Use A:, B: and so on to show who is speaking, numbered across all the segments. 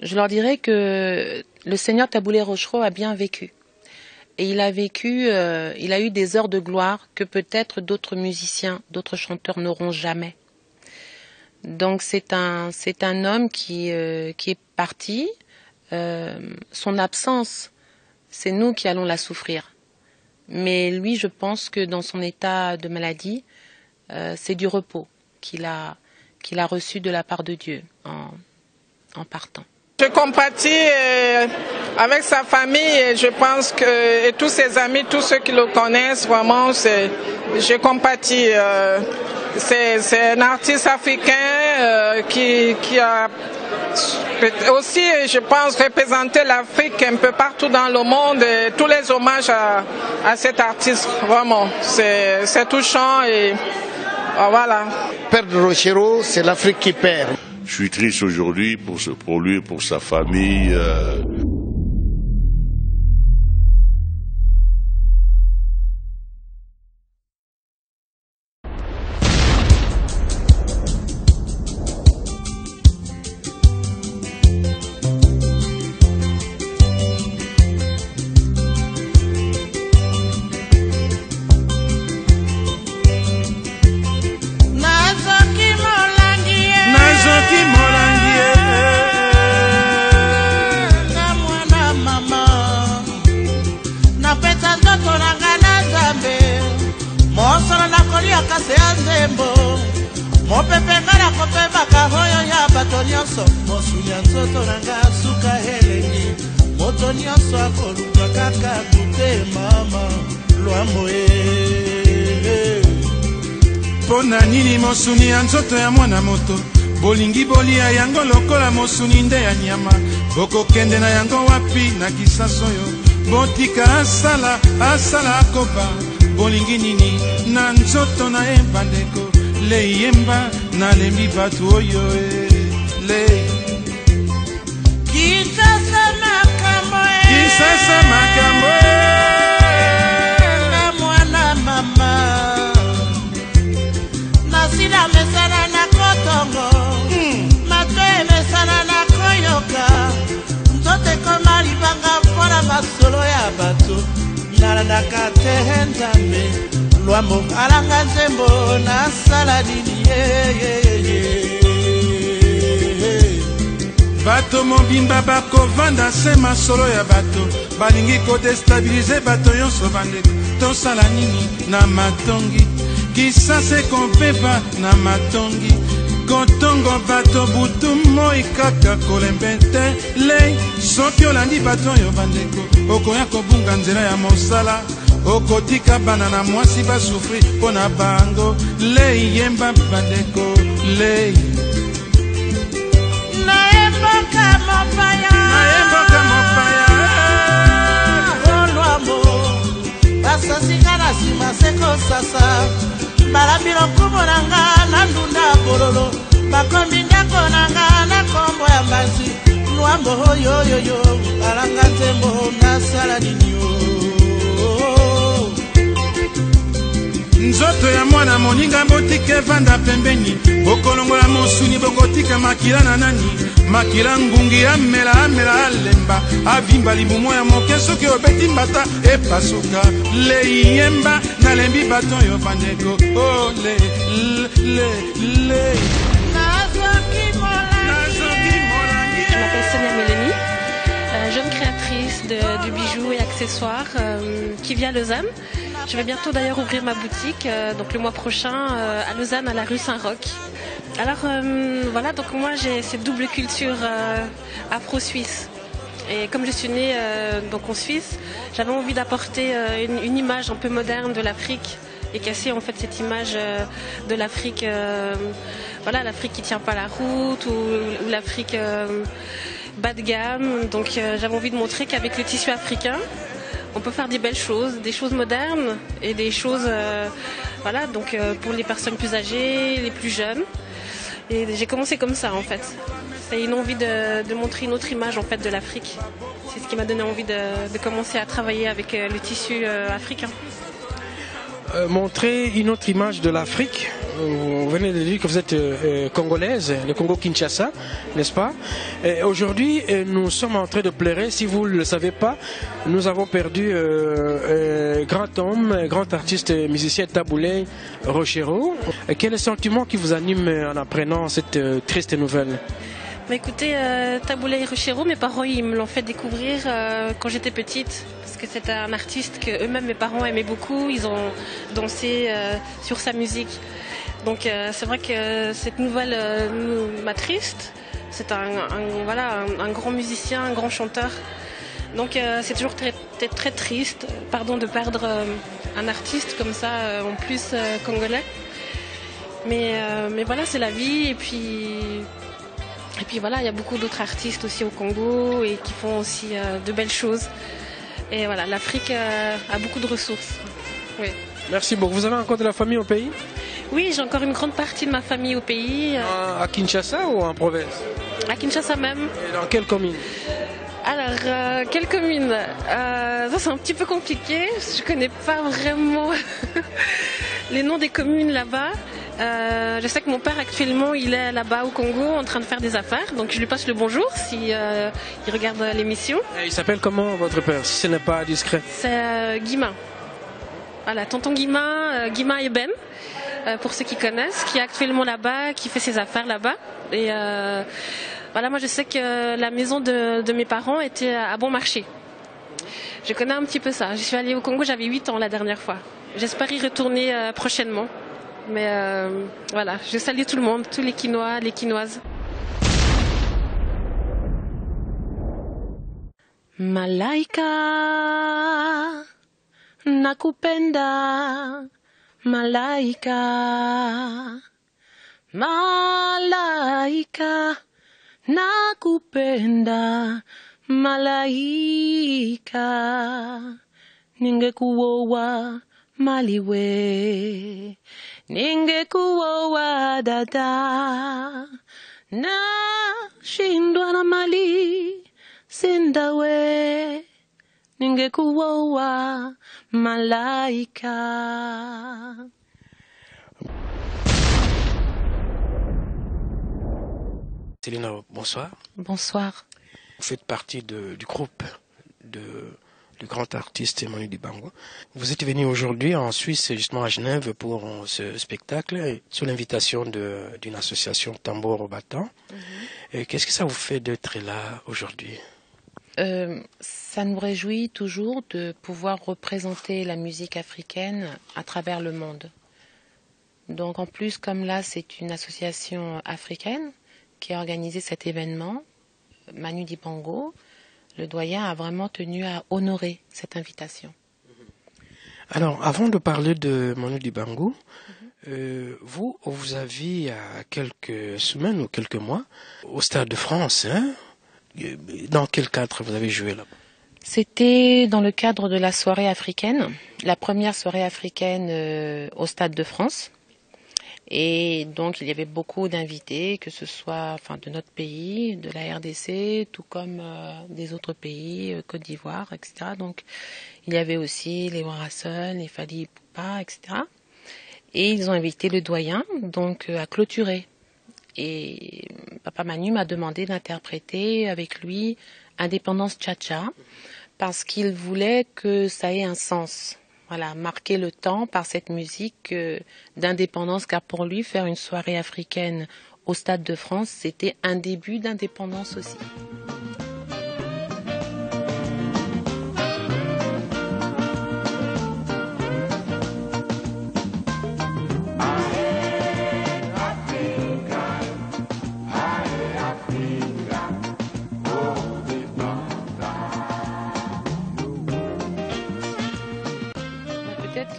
A: Je leur dirais que le Seigneur Taboulé Rochereau a bien vécu. Et il a eu des heures de gloire que peut-être d'autres musiciens, d'autres chanteurs n'auront jamais. Donc c'est un homme qui est parti. Son absence, c'est nous qui allons la souffrir. Mais lui, je pense que dans son état de maladie, c'est du repos qu'il a reçu de la part de Dieu en partant.
B: Je compatis avec sa famille et je pense que et tous ses amis, tous ceux qui le connaissent, vraiment, je compatis. C'est un artiste africain qui a aussi, je pense, représenté l'Afrique un peu partout dans le monde. Et tous les hommages à cet artiste, vraiment, c'est touchant et voilà.
C: Perdre Rochereau, c'est l'Afrique qui perd.
D: Je suis triste aujourd'hui pour lui, pour sa famille.
E: Pona nini mosuni ya nzoto ya mwana moto bolingi bolia yango lokola mosuni nde ya nyama bokokende na yango wapi na kisaso yo botika asala akoba bolingi nini na nzoto na ye bandeko leyemba nalembi bato oyo le kisasa makambo
F: na mwana mama nasila mesana na kotongo mato emesana na koyoka nzote koma libanga mpona masolo ya bato nalandaka te nzambe lwambo alanga nzembo nasala nini
E: bato mobimba bakovanda se masolo ya bato balingi kodestabilize bato nyonso bandeko tosala nini na matongi kisase kopepa na matongi kotongo bato butu moi kaka kolembe te lei soki olandi bato oyo bandeko okoya kobunga nzela ya mosala okotika bana na mwasi basufri mpo na bango lei yemba bandeko lei
F: naemboka mopaya olwamo basasinga na nsima sekosasa balambi lokumu na nga na ndunda bololo bakomi ndako na nga na kombo ya mbasi lwambo oyoyoyo alanga nzembo nasala nini
E: nzoto ya mwana moninga botika evanda pembeni bokolongola mosuni bokotika makila na nani makila ngungi amela alemba avimba libumo ya moke soki obeti mbata epasuka leyemba nalembi bato oyo bandeko oh, le.
G: Je m'appelle Sonia Mélanie, jeune créatrice de bijoux et accessoires qui vit à Lausanne. Je vais bientôt d'ailleurs ouvrir ma boutique, donc le mois prochain, à Lausanne, à la rue Saint-Roch. Alors voilà, donc moi j'ai cette double culture afro-suisse. Et comme je suis née donc en Suisse, j'avais envie d'apporter une image un peu moderne de l'Afrique et casser en fait cette image de l'Afrique, voilà, l'Afrique qui tient pas la route ou l'Afrique bas de gamme. Donc j'avais envie de montrer qu'avec le tissu africain, on peut faire des belles choses, des choses modernes et des choses, voilà, donc pour les personnes plus âgées, les plus jeunes. Et j'ai commencé comme ça en fait. C'est une envie de montrer une autre image en fait de l'Afrique. C'est ce qui m'a donné envie de commencer à travailler avec le tissu africain.
H: montrer une autre image de l'Afrique. Vous venez de dire que vous êtes congolaise, le Congo-Kinshasa, n'est-ce pas? Aujourd'hui, nous sommes en train de pleurer. Si vous ne le savez pas, nous avons perdu grand homme, grand artiste musicien Taboulé Rochero. Quel est le sentiment qui vous anime en apprenant cette triste nouvelle?
G: Bah écoutez, Taboulé Rochero, mes parents ils me l'ont fait découvrir quand j'étais petite, parce que c'était un artiste que eux-mêmes mes parents aimaient beaucoup. Ils ont dansé sur sa musique. Donc c'est vrai que cette nouvelle m'attriste. C'est un grand musicien, un grand chanteur. Donc c'est toujours très triste, de perdre un artiste comme ça, en plus congolais. Mais voilà, c'est la vie. Et puis voilà, il y a beaucoup d'autres artistes aussi au Congo et qui font aussi de belles choses. Et voilà, l'Afrique a beaucoup de ressources. Oui.
H: Merci beaucoup. Vous avez encore de la famille au pays?
G: Oui, j'ai encore une grande partie de ma famille au pays.
H: À Kinshasa ou en province?
G: À Kinshasa même.
H: Et dans quelle commune?
G: Alors, quelle commune? Ça c'est un petit peu compliqué. Je connais pas vraiment les noms des communes là-bas. Je sais que mon père actuellement il est là-bas au Congo en train de faire des affaires, donc je lui passe le bonjour si il regarde l'émission.
H: Et il s'appelle comment votre père, si ce n'est pas discret?
G: C'est Guimain. Voilà, tonton Guimain, Guimain Eben, pour ceux qui connaissent, qui est actuellement là-bas, qui fait ses affaires là-bas. Et voilà, moi je sais que la maison de mes parents était à Bon Marché. Je connais un petit peu ça. Je suis allée au Congo, j'avais 8 ans la dernière fois. J'espère y retourner prochainement. Mais voilà, je salue tout le monde, tous les Quinois, les Quinoises.
A: Malaika, nakupenda, malaika, malaika, nakupenda, malaika, ningekuoa maliwe, ningekuoa dada, na shindwa na mali sindawe, ningekuoa malaika.
H: Célina, bonsoir.
A: Bonsoir.
H: Vous faites partie du groupe du grand artiste Manu Dibango. Vous êtes venu aujourd'hui en Suisse, justement à Genève, pour ce spectacle, sous l'invitation d'une association Tambour au battant. Mm-hmm. Qu'est-ce que ça vous fait d'être là aujourd'hui?
A: Ça nous réjouit toujours de pouvoir représenter la musique africaine à travers le monde. Donc en plus, comme là, c'est une association africaine qui a organisé cet événement, Manu Dibango, le doyen a vraiment tenu à honorer cette invitation.
H: Alors, avant de parler de Manu Dibango, vous avez, il y a quelques semaines ou quelques mois, au Stade de France, hein? Dans quel cadre vous avez joué là-bas?
A: C'était dans le cadre de la soirée africaine, la première soirée africaine au Stade de France. Et donc, il y avait beaucoup d'invités, que ce soit de notre pays, de la RDC, tout comme des autres pays, Côte d'Ivoire, etc. Donc, il y avait aussi les Warasson, les Fali Poupa, etc. Et ils ont invité le doyen donc à clôturer. Et Papa Manu m'a demandé d'interpréter avec lui Indépendance Cha-Cha, parce qu'il voulait que ça ait un sens. Voilà, marquer le temps par cette musique d'indépendance, car pour lui, faire une soirée africaine au Stade de France, c'était un début d'indépendance aussi.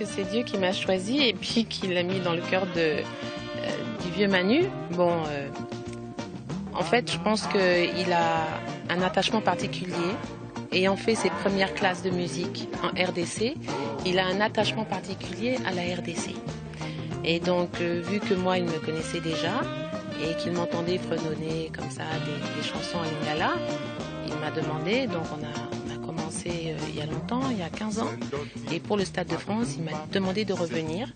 A: C'est Dieu qui m'a choisi et puis qui l'a mis dans le cœur du vieux Manu. Bon, en fait, je pense qu'il a un attachement particulier. Ayant fait ses premières classes de musique en RDC, il a un attachement particulier à la RDC. Et donc, vu que moi, il me connaissait déjà et qu'il m'entendait fredonner comme ça des chansons en lingala, il m'a demandé, donc on a commencé commencé il y a longtemps, il y a 15 ans. Et pour le Stade de France, il m'a demandé de revenir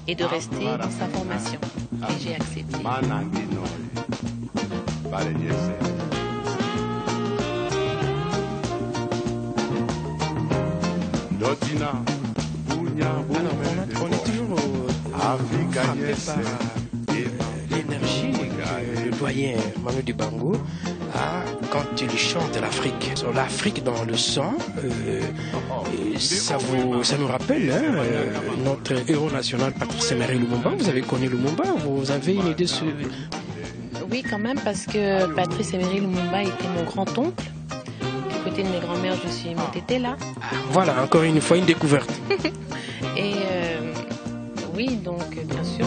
A: et de rester dans sa formation. Et j'ai accepté.
H: Alors, on est toujours frappé par l'énergie que le doyen Manu Dibango a quand il chante l'Afrique. L'Afrique dans le sang, ça nous rappelle notre héros national Patrice Emery Lumumba. Vous avez connu Lumumba, vous avez une idée sur...
A: Oui, quand même, parce que Patrice Emery Lumumba était mon grand-oncle. Du côté de mes grands-mères, je suis montété là.
H: Voilà, encore une fois, une découverte.
A: Et oui, donc bien sûr.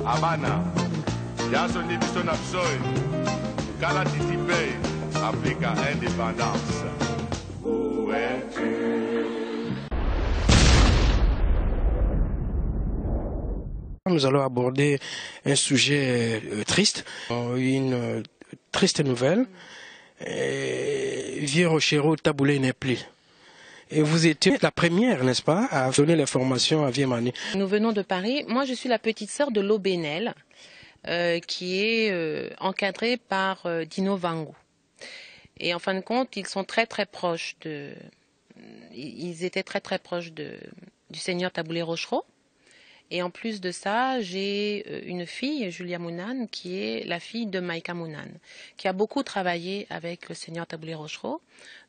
D: Abana, Jason Division Absoy, Kala Titipe, Africa Indépendance. Où es-tu?
H: Nous allons aborder un sujet triste, une triste nouvelle. Vieux Rochero Taboulé n'est plus. Et vous étiez la première, n'est-ce pas, à donner l'information à Vieux-Mani.
A: Nous venons de Paris. Moi, je suis la petite sœur de l'Obénel, qui est encadrée par Dino Vango. Et en fin de compte, ils sont très très proches ils étaient très très proches du seigneur Taboulé Rochereau. Et en plus de ça, j'ai une fille, Julia Mounan, qui est la fille de Maïka Mounan, qui a beaucoup travaillé avec le seigneur Taboulé Rochereau.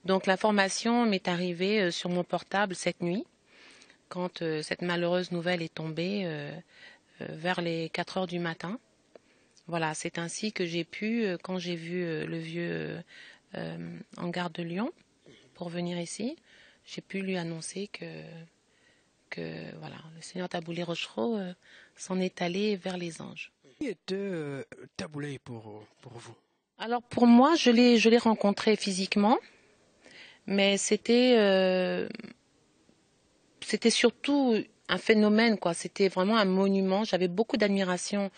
A: Donc l'information m'est arrivée sur mon portable cette nuit, quand cette malheureuse nouvelle est tombée vers les 4 heures du matin. Voilà, c'est ainsi que j'ai pu, quand j'ai vu le vieux en gare de Lyon, pour venir ici, j'ai pu lui annoncer que voilà, le seigneur Taboulé Rochereau s'en est allé vers les anges.
H: Qui était Taboulé pour vous?
A: Alors pour moi, je l'ai rencontré physiquement, mais c'était surtout un phénomène, quoi. C'était vraiment un monument. J'avais beaucoup d'admiration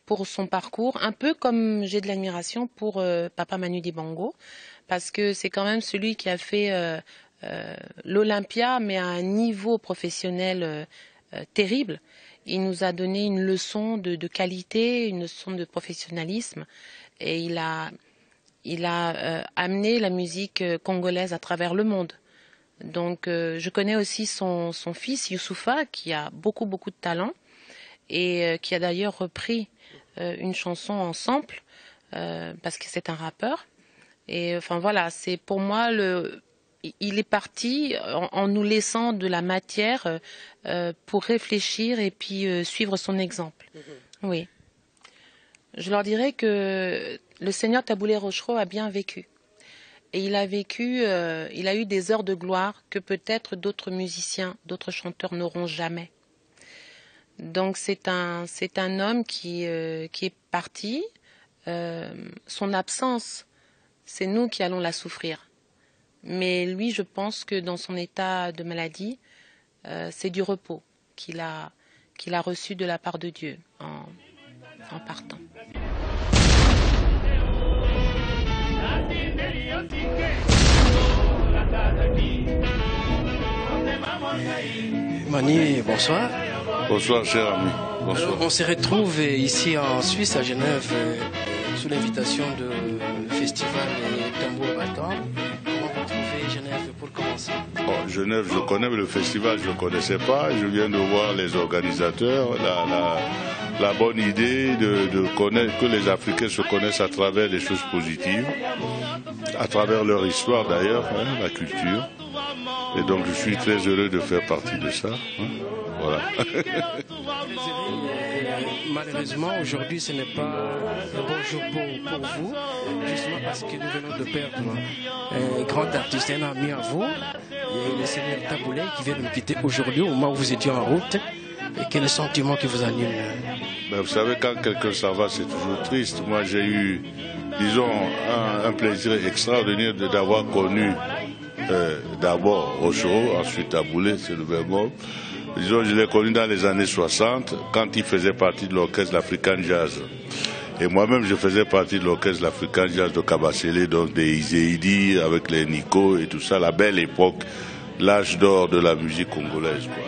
A: pour son parcours, un peu comme j'ai de l'admiration pour Papa Manu Dibango, parce que c'est quand même celui qui a fait l'Olympia, mais à un niveau professionnel terrible. Il nous a donné une leçon de qualité, une leçon de professionnalisme, et il a amené la musique congolaise à travers le monde. Donc je connais aussi son fils Youssoufa, qui a beaucoup de talent, et qui a d'ailleurs repris une chanson en sample, parce que c'est un rappeur. Et enfin voilà, c'est pour moi il est parti en nous laissant de la matière pour réfléchir et puis suivre son exemple. Oui. Je leur dirais que le seigneur Taboulé Rochereau a bien vécu. Et il a eu des heures de gloire que peut-être d'autres musiciens, d'autres chanteurs n'auront jamais. Donc c'est un homme qui est parti. Son absence, c'est nous qui allons la souffrir. Mais lui, je pense que dans son état de maladie, c'est du repos qu'il a reçu de la part de Dieu en partant.
H: Mani, bonsoir.
D: Bonsoir, cher ami. Bonsoir.
H: Alors, on se retrouve ici en Suisse, à Genève, sous l'invitation du festival Tambour Battant. Comment vous trouvez Genève pour commencer?
D: Genève, je connais, mais le festival, je ne connaissais pas. Je viens de voir les organisateurs, la bonne idée de connaître, que les Africains se connaissent à travers des choses positives, à travers leur histoire d'ailleurs, la culture. Et donc je suis très heureux de faire partie de ça. Voilà.
H: Malheureusement, aujourd'hui, ce n'est pas un bon jour pour vous, justement parce que nous venons de perdre un grand artiste, un ami à vous, le seigneur Taboulé, qui vient de nous quitter aujourd'hui, au moment où vous étiez en route Et quel est le sentiment qui vous anime?
D: Ben, vous savez, quand quelqu'un s'en va, c'est toujours triste. Moi, j'ai eu, disons, un plaisir extraordinaire d'avoir connu d'abord Rochereau, ensuite Taboulé, c'est le même homme. Disons, je l'ai connu dans les années 60, quand il faisait partie de l'orchestre l'African Jazz. Et moi-même, je faisais partie de l'orchestre l'African Jazz de Kabasele, donc des Izéidi, avec les Nico et tout ça, la belle époque, l'âge d'or de la musique congolaise, quoi.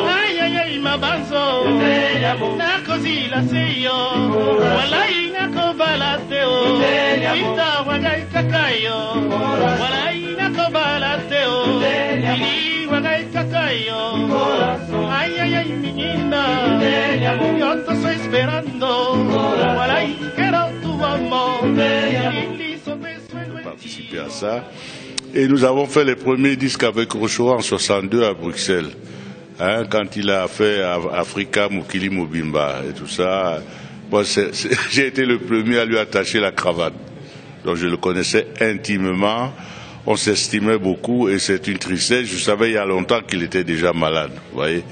F: Ay, ay, ay, mabanzo, nakozila seyo, walai nakobalateo, ita wagai kakayo, walai nakobalateo, ili wagai kakayo, ay, ay, ay, menina, yo te estoy esperando, walai quiero tu amor,
D: participer à ça. Et nous avons fait les premiers disques avec Rochereau en 62 à Bruxelles. Hein, quand il a fait Africa, Mukili Mobimba et tout ça. Bon, j'ai été le premier à lui attacher la cravate. Donc je le connaissais intimement. On s'estimait beaucoup et c'est une tristesse. Je savais il y a longtemps qu'il était déjà malade. Vous voyez.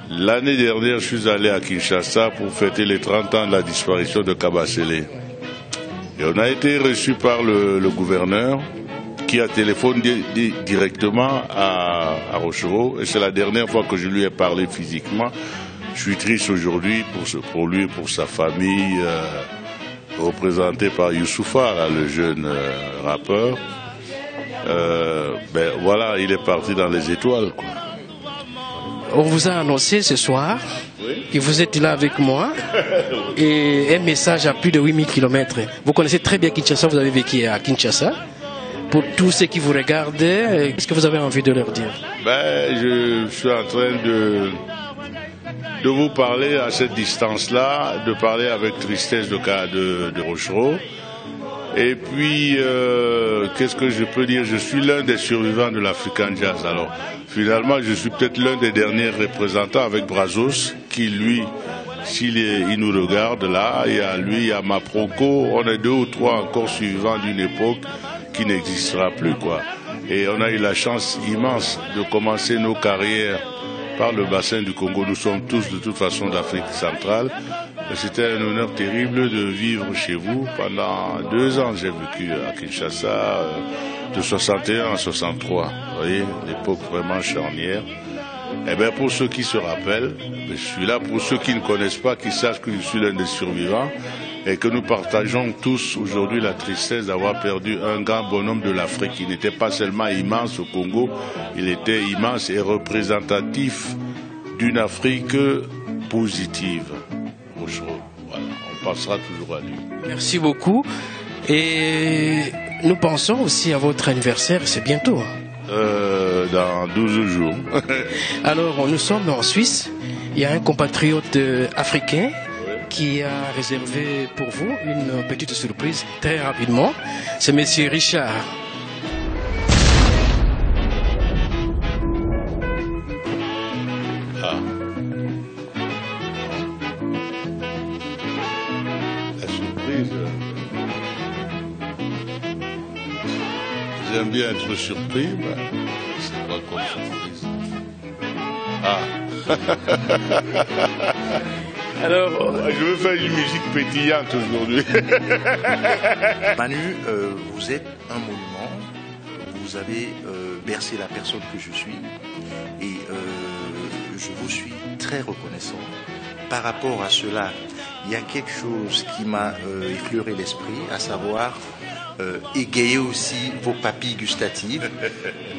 D: L'année dernière, je suis allé à Kinshasa pour fêter les 30 ans de la disparition de Kabasele. Et on a été reçu par le gouverneur, qui a téléphoné directement à Rochereau, et c'est la dernière fois que je lui ai parlé physiquement. Je suis triste aujourd'hui pour lui et pour sa famille, représentée par Youssoufa, là, le jeune rappeur. Ben voilà, il est parti dans les étoiles, quoi.
H: On vous a annoncé ce soir que vous êtes là avec moi et un message à plus de 8000 km. Vous connaissez très bien Kinshasa, vous avez vécu à Kinshasa. Pour tous ceux qui vous regardent, qu'est-ce que vous avez envie de leur dire?
D: Ben, je suis en train de vous parler à cette distance-là, de parler avec tristesse de Rochereau. Et puis, qu'est-ce que je peux dire? Je suis l'un des survivants de l'African Jazz. Alors, finalement, je suis peut-être l'un des derniers représentants avec Brazos, qui lui, il nous regarde là, il y a lui, il y a Maproko, on est 2 ou 3 encore survivants d'une époque qui n'existera plus, quoi. Et on a eu la chance immense de commencer nos carrières par le bassin du Congo. Nous sommes tous de toute façon d'Afrique centrale. C'était un honneur terrible de vivre chez vous. Pendant 2 ans, j'ai vécu à Kinshasa, de 61 à 63. Vous voyez, l'époque vraiment charnière. Eh bien, pour ceux qui se rappellent, je suis là. Pour ceux qui ne connaissent pas, qui sachent que je suis l'un des survivants et que nous partageons tous aujourd'hui la tristesse d'avoir perdu un grand bonhomme de l'Afrique. Il n'était pas seulement immense au Congo, il était immense et représentatif d'une Afrique positive. Voilà, on passera toujours à lui.
H: Merci beaucoup. Et nous pensons aussi à votre anniversaire, c'est bientôt.
D: Dans 12 jours.
H: Alors, nous sommes en Suisse. Il y a un compatriote africain qui a réservé pour vous une petite surprise très rapidement. C'est Monsieur Richard.
D: Ah. La surprise. J'aime bien être surpris, mais c'est pas comme surprise. Ah.
H: Alors,
D: je veux faire une musique pétillante aujourd'hui.
I: Manu, vous êtes un monument. Vous avez bercé la personne que je suis. Et je vous suis très reconnaissant. Par rapport à cela, il y a quelque chose qui m'a effleuré l'esprit, à savoir égayer aussi vos papilles gustatives.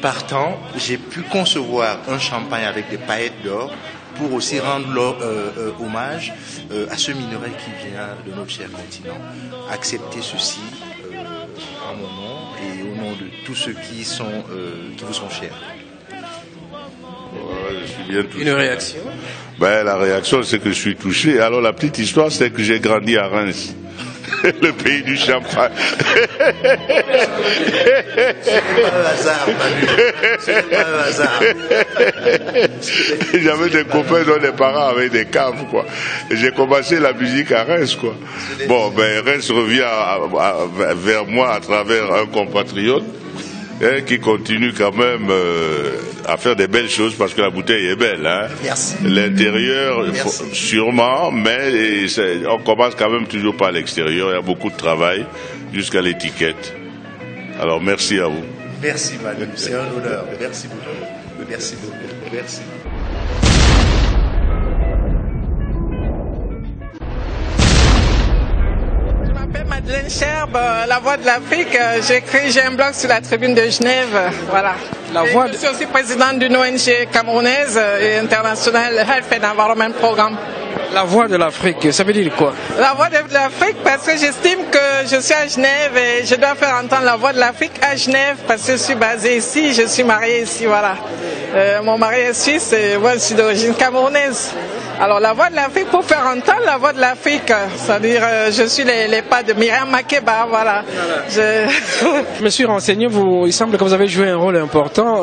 I: Partant, j'ai pu concevoir un champagne avec des paillettes d'or pour aussi rendre hommage à ce minerai qui vient de notre cher continent. Acceptez ceci en mon nom et au nom de tous ceux qui vous sont chers.
D: Ouais, je suis bien touché.
H: Une réaction?
D: La réaction, c'est que je suis touché. Alors, la petite histoire, c'est que j'ai grandi à Reims, le pays du champagne.
I: C'est pas un hasard, Manu. C'est pas un hasard.
D: J'avais des copains dont les parents avaient des caves, quoi. Et j'ai commencé la musique à Reims, quoi. Bon, Reims revient vers moi à travers un compatriote qui continue quand même à faire des belles choses parce que la bouteille est belle. Hein.
I: Merci.
D: L'intérieur, sûrement, mais on commence quand même toujours par l'extérieur. Il y a beaucoup de travail jusqu'à l'étiquette. Alors merci à vous.
I: Merci Manu, c'est un honneur. Merci beaucoup. Merci beaucoup. Merci.
B: Madeleine Cherbe, La Voix de l'Afrique. J'ai un blog sur la Tribune de Genève. Voilà. Je suis aussi présidente d'une ONG camerounaise et internationale Health and Environment Programme.
H: La Voix de l'Afrique, ça veut dire quoi?
B: La Voix de l'Afrique parce que j'estime que je suis à Genève et je dois faire entendre la Voix de l'Afrique à Genève parce que je suis basée ici, je suis mariée ici, voilà. Mon mari est suisse et moi je suis d'origine camerounaise. Alors la Voix de l'Afrique, pour faire entendre la Voix de l'Afrique, c'est-à-dire je suis les pas de Myriam Makeba, voilà.
H: Je me suis renseigné, il semble que vous avez joué un rôle important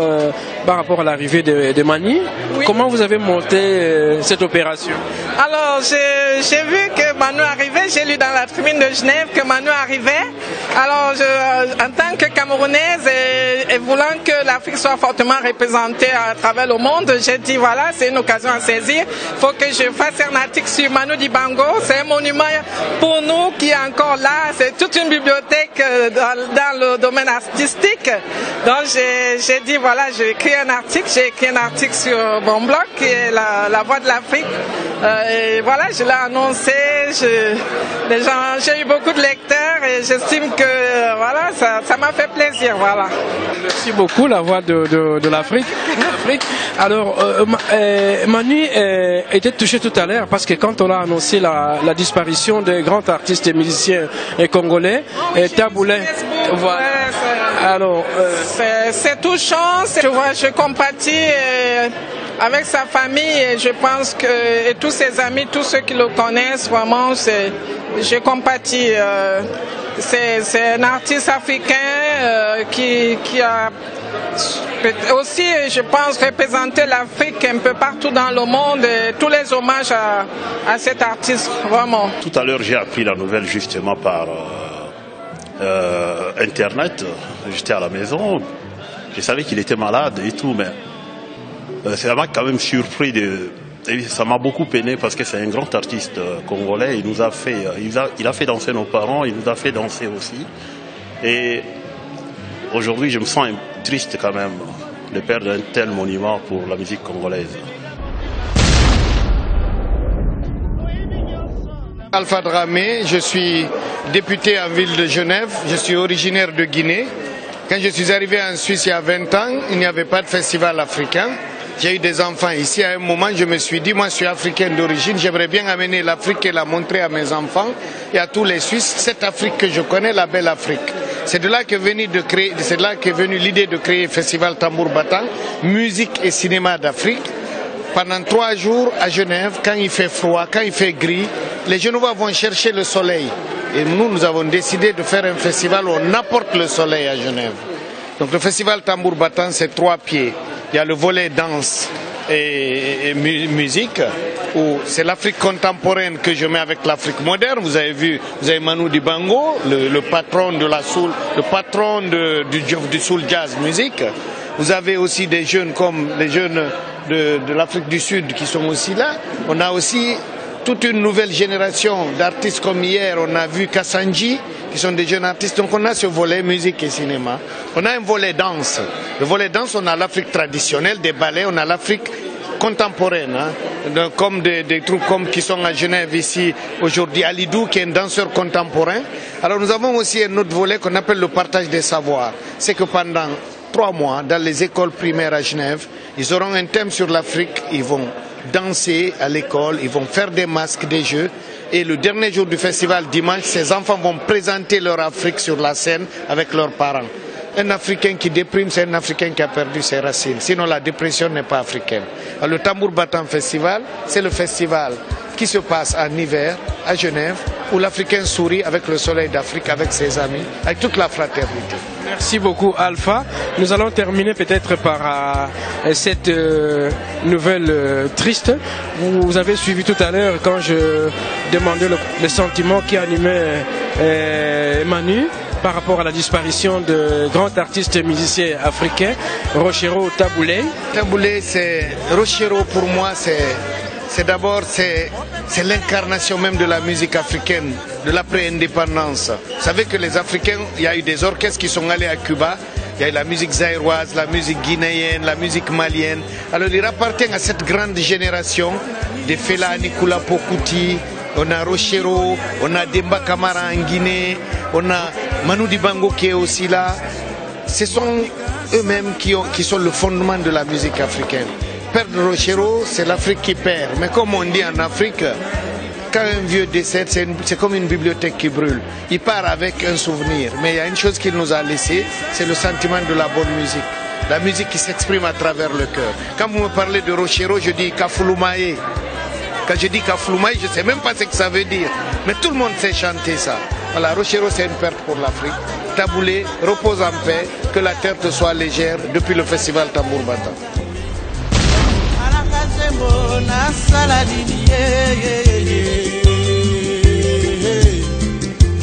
H: par rapport à l'arrivée de Manu. Oui. Comment vous avez monté cette opération?
B: Alors j'ai vu que Manu arrivait, j'ai lu dans la Tribune de Genève que Manu arrivait. Alors en tant que Camerounaise et voulant que l'Afrique soit fortement représentée à travers le monde, j'ai dit voilà, c'est une occasion à saisir. Faut que je fasse un article sur Manu Dibango. C'est un monument pour nous qui est encore là. C'est toute une bibliothèque dans le domaine artistique. Donc j'ai dit voilà, j'ai écrit un article. J'ai écrit un article sur mon blog qui est la Voix de l'Afrique. Et voilà, je l'ai annoncé. J'ai eu beaucoup de lecteurs et j'estime que voilà, ça m'a fait plaisir. Voilà.
H: Merci beaucoup, La Voix de l'Afrique. Alors, Manu était touché tout à l'heure parce que quand on a annoncé la disparition des grands artistes et musiciens congolais, Taboulé, voilà. Alors,
B: c'est touchant. Je compatis avec sa famille et je pense que et tous ses amis, tous ceux qui le connaissent, vraiment, je compatis. C'est un artiste africain qui a aussi, je pense, représenté l'Afrique un peu partout dans le monde. Et tous les hommages à cet artiste, vraiment.
J: Tout à l'heure, j'ai appris la nouvelle justement par Internet. J'étais à la maison, je savais qu'il était malade et tout, mais ça m'a quand même surpris. Ça m'a beaucoup peiné parce que c'est un grand artiste congolais. Il a fait danser nos parents, il nous a fait danser aussi. Et aujourd'hui, je me sens triste quand même de perdre un tel monument pour la musique congolaise.
C: Alpha Dramé, je suis député en ville de Genève, je suis originaire de Guinée. Quand je suis arrivé en Suisse il y a 20 ans, il n'y avait pas de festival africain. J'ai eu des enfants ici. À un moment, je me suis dit, moi je suis africain d'origine, j'aimerais bien amener l'Afrique et la montrer à mes enfants et à tous les Suisses. Cette Afrique que je connais, la belle Afrique. C'est de là qu'est venue l'idée de créer le Festival Tambour Battant, musique et cinéma d'Afrique. Pendant 3 jours à Genève, quand il fait froid, quand il fait gris, les Genevois vont chercher le soleil. Et nous avons décidé de faire un festival où on apporte le soleil à Genève. Donc le Festival Tambour Battant, c'est 3 pieds. Il y a le volet danse et musique, où c'est l'Afrique contemporaine que je mets avec l'Afrique moderne. Vous avez vu, vous avez Manu Dibango, le patron de la soul, le patron du soul jazz musique. Vous avez aussi des jeunes comme les jeunes de l'Afrique du Sud qui sont aussi là. On a aussi toute une nouvelle génération d'artistes comme hier, on a vu Kassanji, qui sont des jeunes artistes. Donc on a ce volet musique et cinéma. On a un volet danse. Le volet danse, on a l'Afrique traditionnelle, des ballets, on a l'Afrique contemporaine, hein, comme des troupes qui sont à Genève ici aujourd'hui, Alidou qui est un danseur contemporain. Alors nous avons aussi un autre volet qu'on appelle le partage des savoirs. C'est que pendant 3 mois, dans les écoles primaires à Genève, ils auront un thème sur l'Afrique, ils vont danser à l'école, ils vont faire des masques, des jeux. Et le dernier jour du festival, dimanche, ces enfants vont présenter leur Afrique sur la scène avec leurs parents. Un Africain qui déprime, c'est un Africain qui a perdu ses racines. Sinon, la dépression n'est pas africaine. Alors, le Tambour Battant Festival, c'est le festival qui se passe en hiver à Genève, où l'Africain sourit avec le soleil d'Afrique, avec ses amis, avec toute la fraternité.
H: Merci beaucoup Alpha. Nous allons terminer peut-être par cette nouvelle triste. Vous avez suivi tout à l'heure quand je demandais le sentiment qui animait Manu par rapport à la disparition de grands artistes musiciens africains, Rochero Taboulé.
C: Taboulé, Rochero pour moi, c'est d'abord l'incarnation même de la musique africaine, de l'après-indépendance. Vous savez que les Africains, il y a eu des orchestres qui sont allés à Cuba, il y a eu la musique zaïroise, la musique guinéenne, la musique malienne. Alors il appartient à cette grande génération de Fela Nicolas Pokuti, on a Rochero, on a Demba Kamara en Guinée, on a Manu Dibango qui est aussi là. Ce sont eux-mêmes qui sont le fondement de la musique africaine. Perdre Rochero, c'est l'Afrique qui perd. Mais comme on dit en Afrique, quand un vieux décède, c'est comme une bibliothèque qui brûle. Il part avec un souvenir. Mais il y a une chose qu'il nous a laissé, c'est le sentiment de la bonne musique. La musique qui s'exprime à travers le cœur. Quand vous me parlez de Rochero, je dis Kafulumae. Quand je dis Kafulumae, je ne sais même pas ce que ça veut dire. Mais tout le monde sait chanter ça. Voilà, Rochero, c'est une perte pour l'Afrique. Taboulé, repose en paix, que la terre te soit légère depuis le festival Tambour Battant.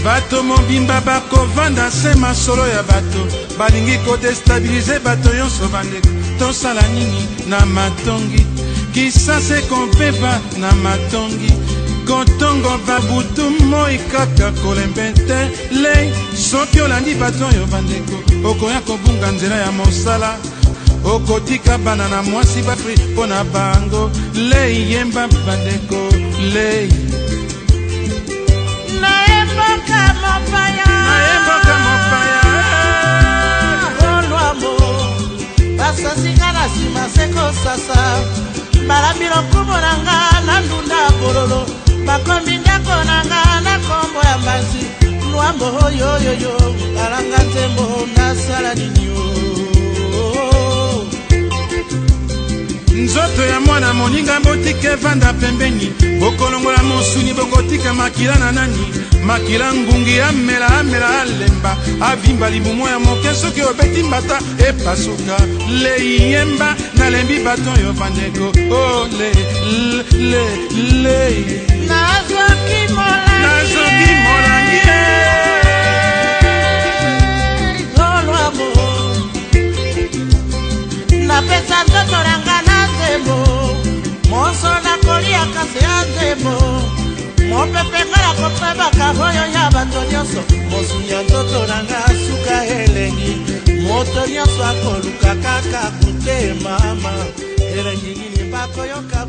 E: Bato mobimba bakovanda se masolo ya bato balingi kodestabilize bato nyonso bandeko tosala nini na matongi kisase kompeba na matongi kotongo babutu moi kaka kolembe te lei soki olandi bato oyo bandeko okoya kobunga nzela ya mosala okotika bana na mwasi bafri mpo na bango lei yemba bandeko lei
F: naemboka mopaya olwamo basasika na nsima sekosasa balambi lokumu na nga na ndunda bololo bakombi ndako na nga na kombo ya mbasi lwambo oyoyoyo alanga nzembo nasala nini
E: nzoto ya mwana moninga botika evanda pembeni bokolongola mosuni bokotika makila na nani makila ngungi amela alemba avimba libumu ya moke soki obeti mbata epasuka leiyemba nalembi bato oyo bandeko o le
F: nazoki
E: molangi
F: olwamo napesa nzoto nanga na nzembo moso nakoliaka se ya nzembo mopepengala kopebaka oyo ya bato nyonso mosuni ya nzoto nanga suka elengi moto nyonso akoluka kaka kutemama elengi nini bakoyoka